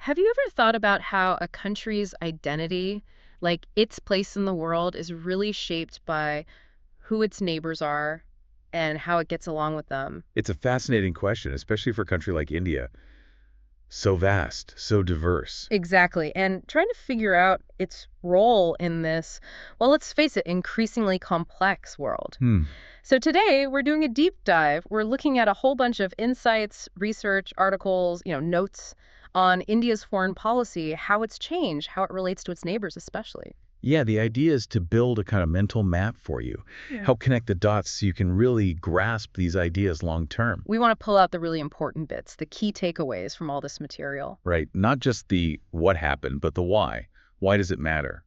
Have you ever thought about how a country's identity, like its place in the world, is really shaped by who its neighbors are and how it gets along with them? It's a fascinating question, especially for a country like India. So vast, so diverse. Exactly. And trying to figure out its role in this, well, let's face it, increasingly complex world. Hmm. So today we're doing a deep dive. We're looking at a whole bunch of insights, research, articles, notes on India's foreign policy, how it's changed, how it relates to its neighbors especially. Yeah, the idea is to build a kind of mental map for you, Yeah. help connect the dots so you can really grasp these ideas long term, We want to pull out the really important bits, the key takeaways from all this material. right? Not just the what happened, but the why. Why does it matter?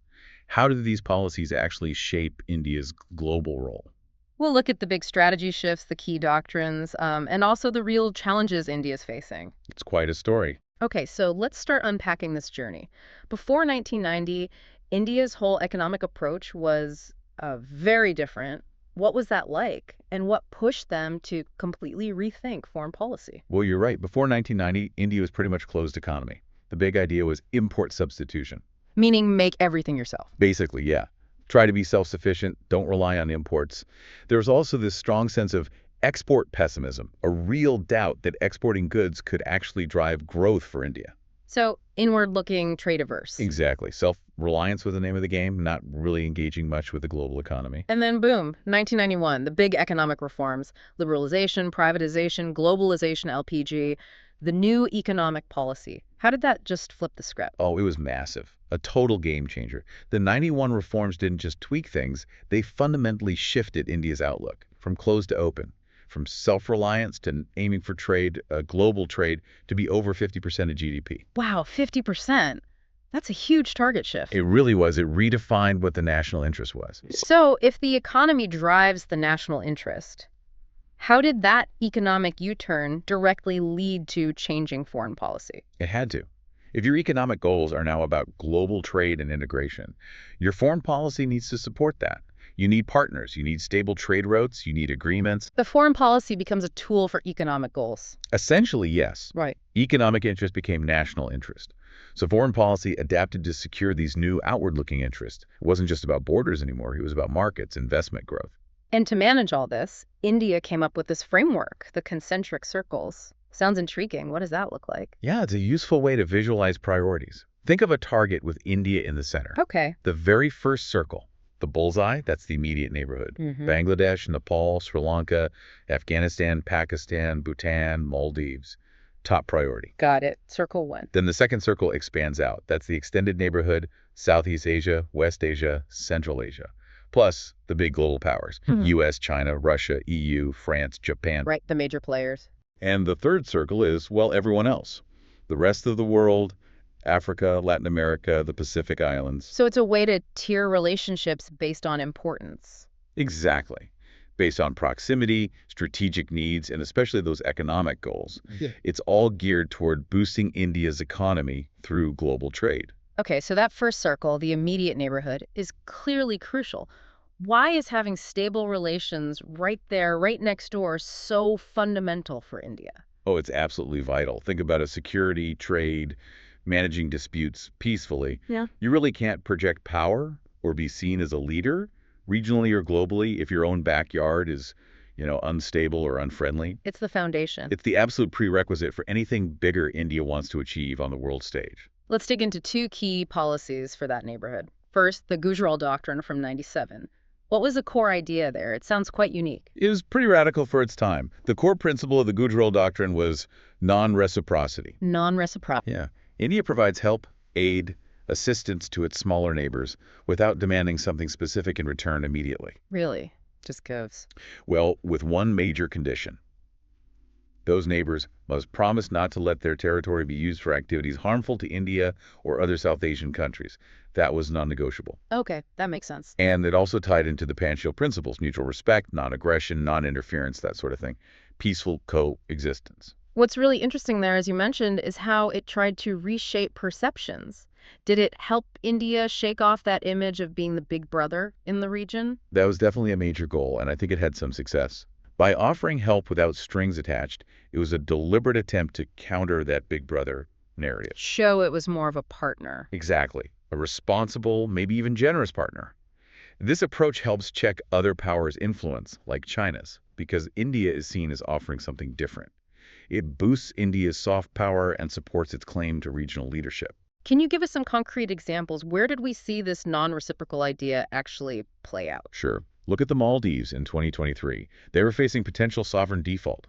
How do these policies actually shape India's global role? We'll look at the big strategy shifts, the key doctrines, and also the real challenges India's facing. It's quite a story. Okay, so let's start unpacking this journey. Before 1990, India's whole economic approach was very different. What was that like? And what pushed them to completely rethink foreign policy? Well, you're right. Before 1990, India was pretty much closed economy. The big idea was import substitution. Meaning make everything yourself. Basically, yeah. Try to be self-sufficient, don't rely on imports. There was also this strong sense of export pessimism, a real doubt that exporting goods could actually drive growth for India. So inward looking, trade averse. Exactly. Self-reliance was the name of the game, not really engaging much with the global economy. And then boom, 1991, the big economic reforms, liberalization, privatization, globalization, LPG, the new economic policy. How did that just flip the script? Oh, it was massive. A total game changer. The 91 reforms didn't just tweak things, they fundamentally shifted India's outlook from closed to open, from self-reliance to aiming for trade, global trade, to be over 50% of GDP. Wow, 50%. That's a huge target shift. It really was. It redefined what the national interest was. So if the economy drives the national interest, how did that economic U-turn directly lead to changing foreign policy? It had to. If your economic goals are now about global trade and integration, your foreign policy needs to support that. You need partners, you need stable trade routes, you need agreements. The foreign policy becomes a tool for economic goals. Essentially, yes. Right. Economic interest became national interest. So foreign policy adapted to secure these new outward-looking interests. It wasn't just about borders anymore, it was about markets, investment growth. And to manage all this, India came up with this framework, the concentric circles. Sounds intriguing. What does that look like? Yeah, it's a useful way to visualize priorities. Think of a target with India in the center. Okay. The very first circle, the bullseye, that's the immediate neighborhood. Bangladesh, Nepal, Sri Lanka, Afghanistan, Pakistan, Bhutan, Maldives. Top priority. Got it. Circle one. Then the second circle expands out. That's the extended neighborhood, Southeast Asia, West Asia, Central Asia. Plus the big global powers, US, China, Russia, EU, France, Japan. Right, the major players. And the third circle is, well, everyone else. The rest of the world, Africa, Latin America, the Pacific Islands. So it's a way to tier relationships based on importance. Exactly. Based on proximity, strategic needs, and especially those economic goals. Yeah. It's all geared toward boosting India's economy through global trade. Okay, so that first circle, the immediate neighborhood, is clearly crucial. Why is having stable relations right there, right next door, so fundamental for India? Oh, it's absolutely vital. Think about a security, trade, managing disputes peacefully. Yeah. You really can't project power or be seen as a leader, regionally or globally, if your own backyard is, unstable or unfriendly. It's the foundation. It's the absolute prerequisite for anything bigger India wants to achieve on the world stage. Let's dig into two key policies for that neighborhood. First, the Gujarat Doctrine from 97. What was the core idea there? It sounds quite unique. It was pretty radical for its time. The core principle of the Gujarat Doctrine was non-reciprocity. Non-reciprocity. Yeah. India provides help, aid, assistance to its smaller neighbors without demanding something specific in return immediately. Really? Just goes. Well, with one major condition. Those neighbors must promise not to let their territory be used for activities harmful to India or other South Asian countries. That was non-negotiable. Okay, that makes sense. And it also tied into the Panchayil principles, mutual respect, non-aggression, non-interference, that sort of thing. Peaceful coexistence. What's really interesting there, as you mentioned, is how it tried to reshape perceptions. Did it help India shake off that image of being the big brother in the region? That was definitely a major goal, and I think it had some success. By offering help without strings attached, it was a deliberate attempt to counter that big brother narrative. Show it was more of a partner. Exactly. A responsible, maybe even generous partner. This approach helps check other powers' influence, like China's, because India is seen as offering something different. It boosts India's soft power and supports its claim to regional leadership. Can you give us some concrete examples? Where did we see this non-reciprocal idea actually play out? Sure. Look at the Maldives in 2023. They were facing potential sovereign default.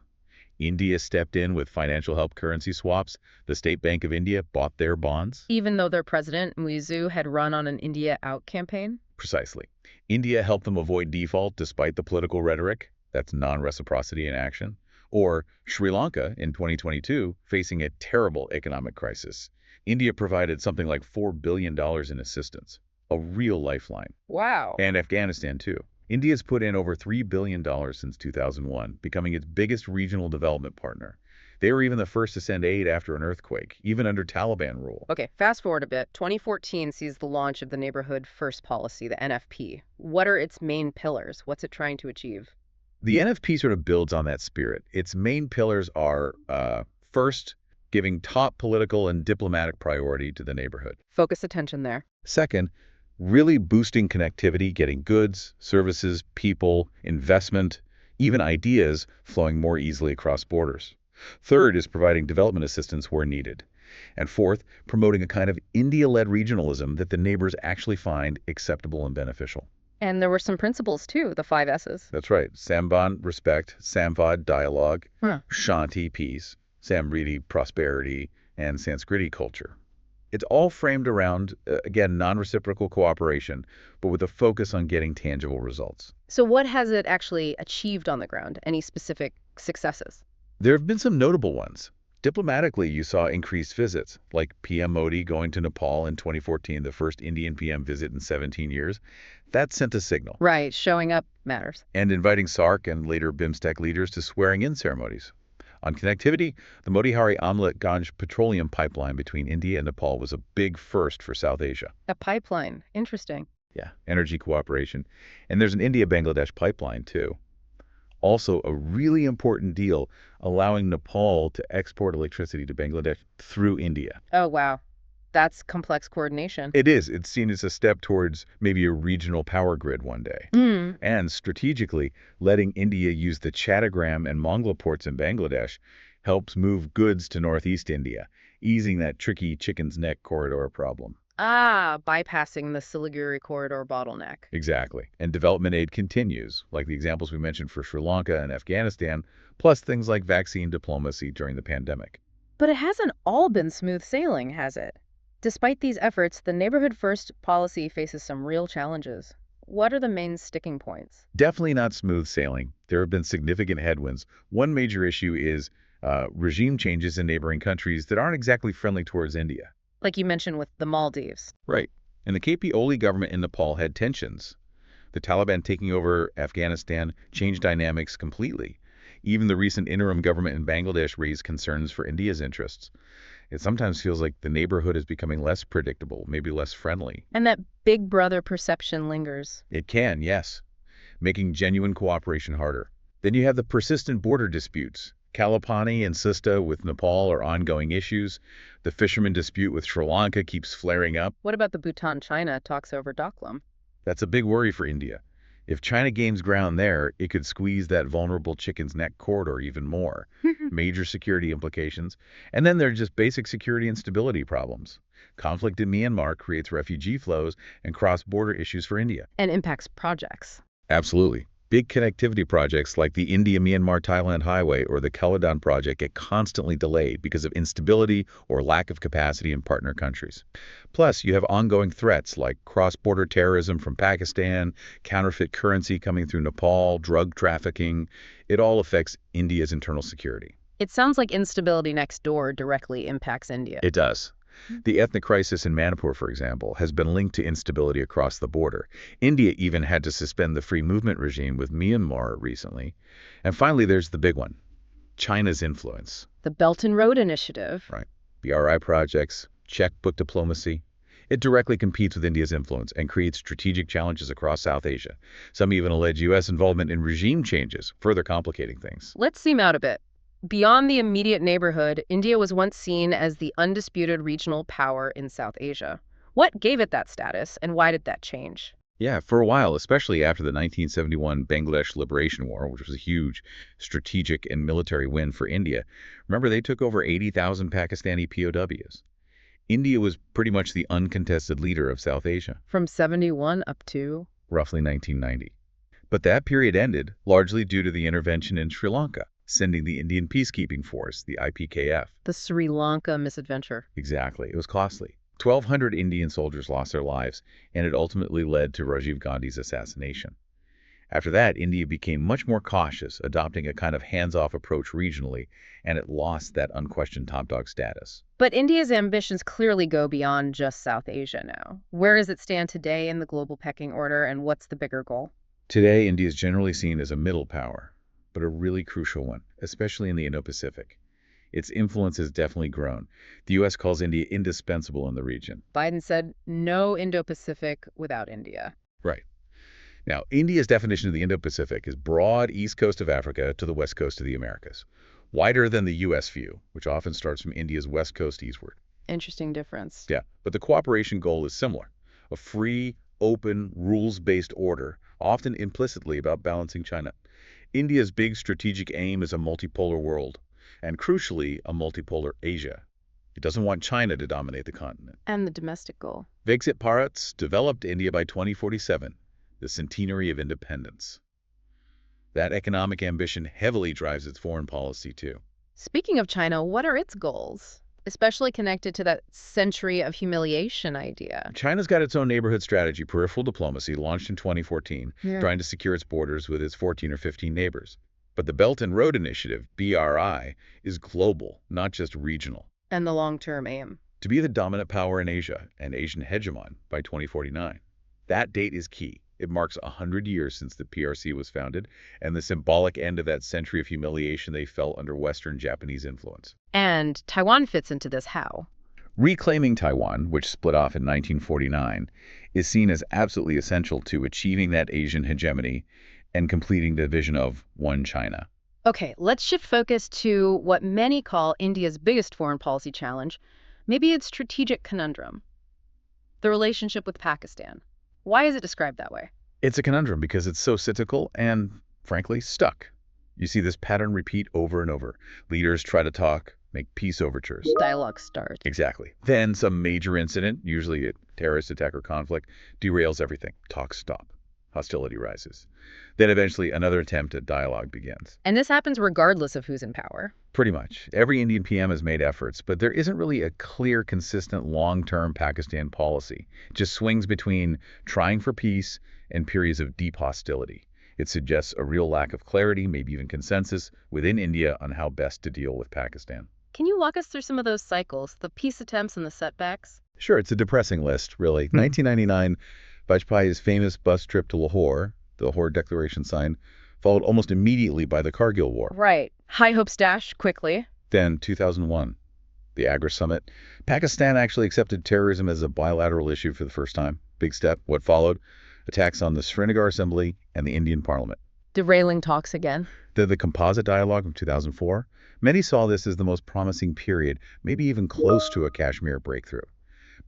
India stepped in with financial help currency swaps. The State Bank of India bought their bonds. Even though their president, Muizu, had run on an India out campaign? Precisely. India helped them avoid default despite the political rhetoric. That's non-reciprocity in action. Or Sri Lanka in 2022, facing a terrible economic crisis. India provided something like $4 billion in assistance, a real lifeline. Wow. And Afghanistan, too. India's put in over $3 billion since 2001, becoming its biggest regional development partner. They were even the first to send aid after an earthquake, even under Taliban rule. Okay, fast forward a bit. 2014 sees the launch of the Neighbourhood First Policy, the NFP. What are its main pillars? What's it trying to achieve? The NFP sort of builds on that spirit. Its main pillars are, first, giving top political and diplomatic priority to the neighborhood. Focus attention there. Second, really boosting connectivity, getting goods, services, people, investment, even ideas flowing more easily across borders. Third is providing development assistance where needed. And fourth, promoting a kind of India-led regionalism that the neighbors actually find acceptable and beneficial. And there were some principles, too, the 5 S's. That's right. Samban, respect. Samvad, dialogue. Huh. Shanti, peace. Samriti, prosperity. And Sanskriti, culture. It's all framed around, again, non-reciprocal cooperation, but with a focus on getting tangible results. So what has it actually achieved on the ground? Any specific successes? There have been some notable ones. Diplomatically, you saw increased visits, like PM Modi going to Nepal in 2014, the first Indian PM visit in 17 years. That sent a signal. Right, showing up matters. And inviting SAARC and later BIMSTEC leaders to swearing-in ceremonies. On connectivity, the Motihari-Amlet-Ganj petroleum pipeline between India and Nepal was a big first for South Asia. A pipeline. Interesting. Yeah, energy cooperation. And there's an India-Bangladesh pipeline, too. Also, a really important deal allowing Nepal to export electricity to Bangladesh through India. Oh, wow. That's complex coordination. It is. It's seen as a step towards maybe a regional power grid one day. And strategically, letting India use the Chattogram and Mongla ports in Bangladesh helps move goods to northeast India, easing that tricky chicken's neck corridor problem. Ah, bypassing the Siliguri corridor bottleneck. Exactly. And development aid continues, like the examples we mentioned for Sri Lanka and Afghanistan, plus things like vaccine diplomacy during the pandemic. But it hasn't all been smooth sailing, has it? Despite these efforts, the Neighborhood First policy faces some real challenges. What are the main sticking points? Definitely not smooth sailing. There have been significant headwinds. One major issue is regime changes in neighboring countries that aren't exactly friendly towards India. Like you mentioned with the Maldives. Right. And the KP Oli government in Nepal had tensions. The Taliban taking over Afghanistan changed dynamics completely. Even the recent interim government in Bangladesh raised concerns for India's interests. It sometimes feels like the neighborhood is becoming less predictable, maybe less friendly. And that big brother perception lingers. It can, yes, making genuine cooperation harder. Then you have the persistent border disputes. Kalapani and Sista with Nepal are ongoing issues. The fishermen dispute with Sri Lanka keeps flaring up. What about the Bhutan-China talks over Doklam? That's a big worry for India. If China gains ground there, it could squeeze that vulnerable chicken's neck corridor even more. Major security implications. And then there are just basic security and stability problems. Conflict in Myanmar creates refugee flows and cross-border issues for India. And impacts projects. Absolutely. Big connectivity projects like the India-Myanmar-Thailand Highway or the Caledon project get constantly delayed because of instability or lack of capacity in partner countries. Plus, you have ongoing threats like cross-border terrorism from Pakistan, counterfeit currency coming through Nepal, drug trafficking. It all affects India's internal security. It sounds like instability next door directly impacts India. It does. The ethnic crisis in Manipur, for example, has been linked to instability across the border. India even had to suspend the free movement regime with Myanmar recently. And finally, there's the big one, China's influence. The Belt and Road Initiative. Right. BRI projects, checkbook diplomacy. It directly competes with India's influence and creates strategic challenges across South Asia. Some even allege U.S. involvement in regime changes, further complicating things. Let's zoom out a bit. Beyond the immediate neighborhood, India was once seen as the undisputed regional power in South Asia. What gave it that status, and why did that change? Yeah, for a while, especially after the 1971 Bangladesh Liberation War, which was a huge strategic and military win for India. Remember, they took over 80,000 Pakistani POWs. India was pretty much the uncontested leader of South Asia, From 71 up to roughly 1990. But that period ended largely due to the intervention in Sri Lanka, sending the Indian Peacekeeping Force, the IPKF. the Sri Lanka misadventure. Exactly. It was costly. 1,200 Indian soldiers lost their lives, and it ultimately led to Rajiv Gandhi's assassination. After that, India became much more cautious, adopting a kind of hands-off approach regionally, and it lost that unquestioned top dog status. But India's ambitions clearly go beyond just South Asia now. Where does it stand today in the global pecking order, and what's the bigger goal? Today, India is generally seen as a middle power, but a really crucial one, especially in the Indo-Pacific. Its influence has definitely grown. The U.S. calls India indispensable in the region. Biden said no Indo-Pacific without India. Right. Now, India's definition of the Indo-Pacific is broad east coast of Africa to the west coast of the Americas, wider than the U.S. view, which often starts from India's west coast eastward. Interesting difference. Yeah, but the cooperation goal is similar. A free, open, rules-based order, often implicitly about balancing China. India's big strategic aim is a multipolar world, and crucially, a multipolar Asia. It doesn't want China to dominate the continent. And the domestic goal. Viksit Bharat's developed India by 2047, the centenary of independence. That economic ambition heavily drives its foreign policy, too. Speaking of China, what are its goals? Especially connected to that century of humiliation idea. China's got its own neighborhood strategy, peripheral diplomacy, launched in 2014, Yeah. trying to secure its borders with its 14 or 15 neighbors. But the Belt and Road Initiative, BRI, is global, not just regional. And the long-term aim. To be the dominant power in Asia and Asian hegemon by 2049. That date is key. It marks 100 years since the PRC was founded and the symbolic end of that century of humiliation they felt under Western Japanese influence. And Taiwan fits into this how? Reclaiming Taiwan, which split off in 1949, is seen as absolutely essential to achieving that Asian hegemony and completing the vision of one China. Okay, let's shift focus to what many call India's biggest foreign policy challenge, maybe its strategic conundrum, the relationship with Pakistan. Why is it described that way? It's a conundrum because it's so cyclical and, frankly, stuck. You see this pattern repeat over and over. Leaders try to talk, make peace overtures. Dialogue start. Exactly. Then some major incident, usually a terrorist attack or conflict, derails everything. Talks stop. Hostility rises. Then eventually another attempt at dialogue begins. And this happens regardless of who's in power. Pretty much. Every Indian PM has made efforts, but there isn't really a clear, consistent, long-term Pakistan policy. It just swings between trying for peace and periods of deep hostility. It suggests a real lack of clarity, maybe even consensus, within India on how best to deal with Pakistan. Can you walk us through some of those cycles, the peace attempts and the setbacks? Sure, it's a depressing list, really. 1999, Vajpayee's famous bus trip to Lahore, the Lahore Declaration signed, followed almost immediately by the Kargil War. Right. High hopes dashed quickly. Then 2001, the Agra Summit. Pakistan actually accepted terrorism as a bilateral issue for the first time. Big step. What followed? Attacks on the Srinagar Assembly and the Indian Parliament. Derailing talks again. The composite dialogue of 2004. Many saw this as the most promising period, maybe even close to a Kashmir breakthrough.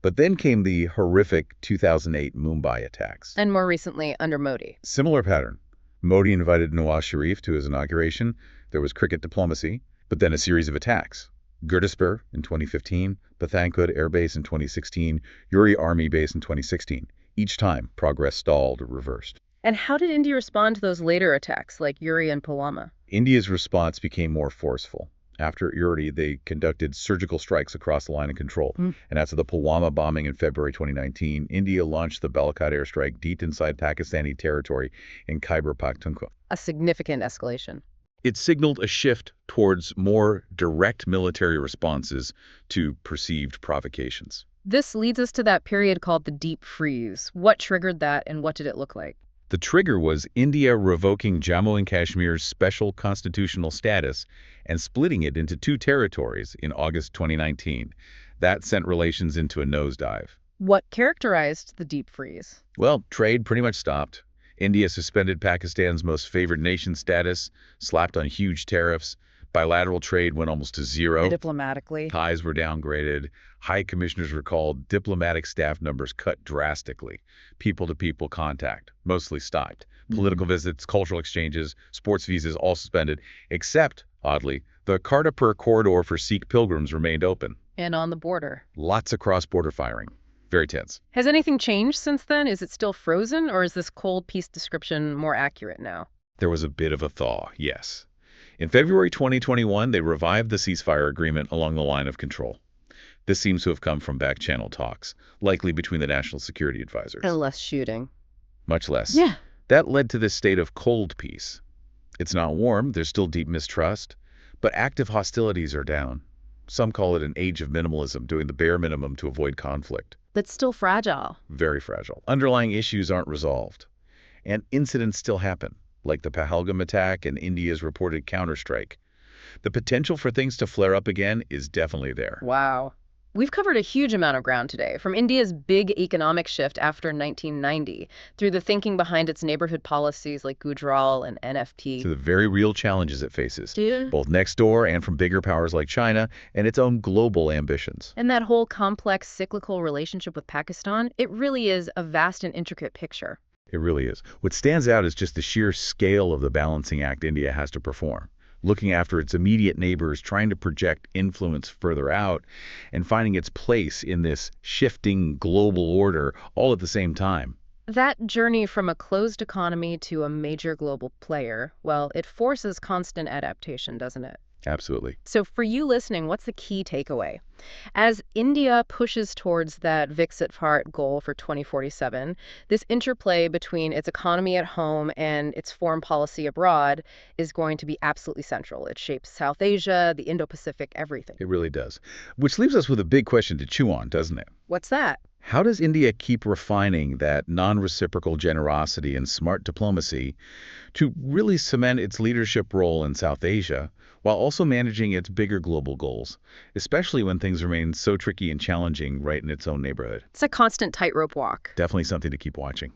But then came the horrific 2008 Mumbai attacks. And more recently, under Modi. Similar pattern. Modi invited Nawaz Sharif to his inauguration. There was cricket diplomacy, but then a series of attacks. Gurdaspur in 2015, Pathankot Air Base in 2016, Uri Army Base in 2016. Each time, progress stalled or reversed. And how did India respond to those later attacks, like Uri and Pulwama? India's response became more forceful. After Uri, they conducted surgical strikes across the line of control. And after the Pulwama bombing in February 2019, India launched the Balakot airstrike deep inside Pakistani territory in Khyber Pakhtunkhwa. A significant escalation. It signaled a shift towards more direct military responses to perceived provocations. This leads us to that period called the Deep Freeze. What triggered that, and what did it look like? The trigger was India revoking Jammu and Kashmir's special constitutional status and splitting it into two territories in August 2019. That sent relations into a nosedive. What characterized the Deep Freeze? Well, trade pretty much stopped. India suspended Pakistan's most favored nation status, slapped on huge tariffs. Bilateral trade went almost to zero. Diplomatically. Ties were downgraded. High commissioners were called. Diplomatic staff numbers cut drastically. People-to-people contact mostly stopped. Political visits, cultural exchanges, sports visas all suspended, except, oddly, the Kartarpur corridor for Sikh pilgrims remained open. And on the border. Lots of cross-border firing. Very tense. Has anything changed since then? Is it still frozen, or is this cold peace description more accurate now? There was a bit of a thaw, yes. In February 2021, they revived the ceasefire agreement along the line of control. This seems to have come from back-channel talks, likely between the national security advisors. And less shooting. Much less. Yeah. That led to this state of cold peace. It's not warm, there's still deep mistrust, but active hostilities are down. Some call it an age of minimalism, doing the bare minimum to avoid conflict. But still fragile. Very fragile. Underlying issues aren't resolved. And incidents still happen, like the Pahalgam attack and India's reported counterstrike. The potential for things to flare up again is definitely there. Wow. We've covered a huge amount of ground today, from India's big economic shift after 1990, through the thinking behind its neighborhood policies like Gujarat and NFP. To the very real challenges it faces, Yeah. both next door and from bigger powers like China, and its own global ambitions. And that whole complex cyclical relationship with Pakistan, it really is a vast and intricate picture. It really is. What stands out is just the sheer scale of the balancing act India has to perform. Looking after its immediate neighbors, trying to project influence further out, and finding its place in this shifting global order all at the same time. That journey from a closed economy to a major global player, well, it forces constant adaptation, doesn't it? Absolutely. So for you listening, what's the key takeaway? As India pushes towards that Viksit Bharat goal for 2047, this interplay between its economy at home and its foreign policy abroad is going to be absolutely central. It shapes South Asia, the Indo-Pacific, everything. It really does. Which leaves us with a big question to chew on, doesn't it? What's that? How does India keep refining that non-reciprocal generosity and smart diplomacy to really cement its leadership role in South Asia while also managing its bigger global goals, especially when things remain so tricky and challenging right in its own neighborhood? It's a constant tightrope walk. Definitely something to keep watching.